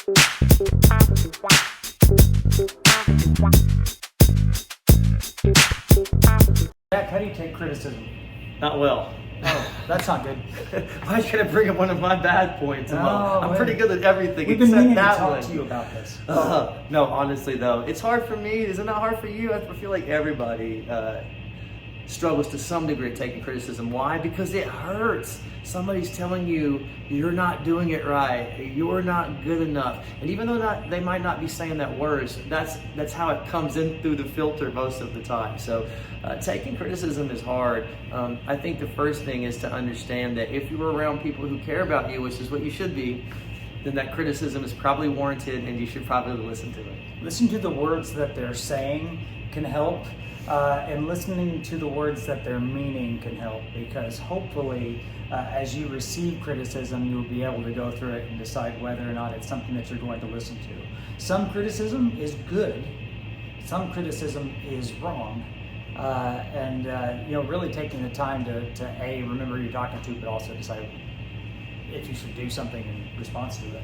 Jack, how do you take criticism? Not well. Oh, that's not good. Why are you going to bring up one of my bad points? I'm pretty good at everything We've been except meaning to that talk one. to you about this. No, honestly though, it's hard for me. Isn't it hard for you? I feel like everybody struggles to some degree at taking criticism. Why? Because it hurts. Somebody's telling you you're not doing it right, you're not good enough, and even though they might not be saying that words, that's how it comes in through the filter most of the time. So taking criticism is hard. I think the first thing is to understand that if you're around people who care about you, which is what you should be, then that criticism is probably warranted and you should probably listen to it. Listen to the words that they're saying can help, and listening to the words that they're meaning can help, because hopefully as you receive criticism, you'll be able to go through it and decide whether or not it's something that you're going to listen to. Some criticism is good, some criticism is wrong, and really taking the time to remember who you're talking to, but also decide if you should do something in response to it.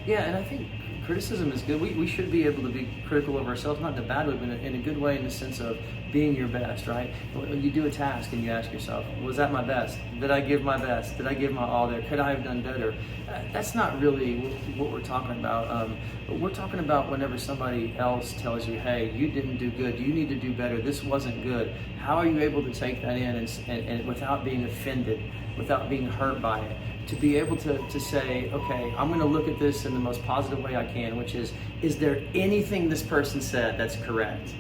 Yeah, and I think criticism is good. We should be able to be critical of ourselves, not in a bad way, but in a good way, in the sense of being your best, right? When you do a task and you ask yourself, was that my best? Did I give my best? Did I give my all there? Could I have done better? That's not really what we're talking about. We're talking about whenever somebody else tells you, hey, you didn't do good, you need to do better, this wasn't good. How are you able to take that in and without being offended, without being hurt by it? To be able to say, okay, I'm going to look at this in the most positive way I can, which is there anything this person said that's correct?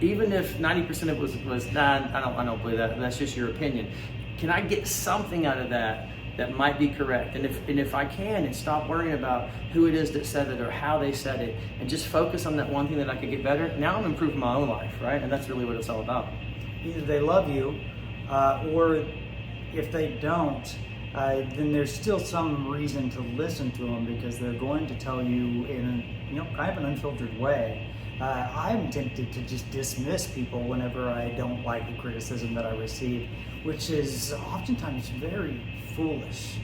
Even if 90% of it was nah, I don't believe that, that's just your opinion. Can I get something out of that might be correct? And if I can, and stop worrying about who it is that said it or how they said it, and just focus on that one thing that I could get better, now I'm improving my own life, right? And that's really what it's all about. Either they love you, or if they don't, then there's still some reason to listen to them, because they're going to tell you in kind of an unfiltered way. I'm tempted to just dismiss people whenever I don't like the criticism that I receive, which is oftentimes very foolish.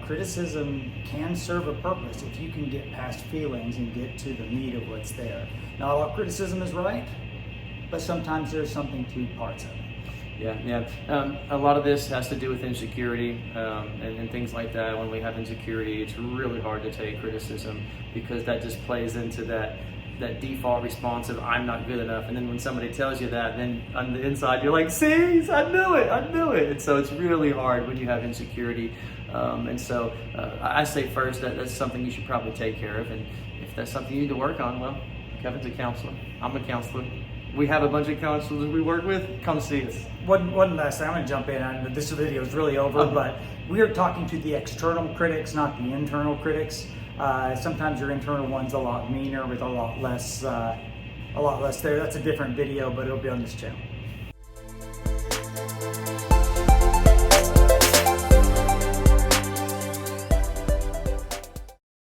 Criticism can serve a purpose if you can get past feelings and get to the meat of what's there. Not all criticism is right, but sometimes there's something to parts of it. Yeah. A lot of this has to do with insecurity and things like that. When we have insecurity, it's really hard to take criticism, because that just plays into that default response of I'm not good enough. And then when somebody tells you that, then on the inside you're like, see, I knew it. And so it's really hard when you have insecurity. And so I say first that's something you should probably take care of. And if that's something you need to work on, well, Kevin's a counselor. I'm a counselor. We have a bunch of counselors we work with. Come see us. One last thing, I'm going to jump in. And this video is really over, but we are talking to the external critics, not the internal critics. Sometimes your internal one's a lot meaner with a lot less there. That's a different video, but it'll be on this channel.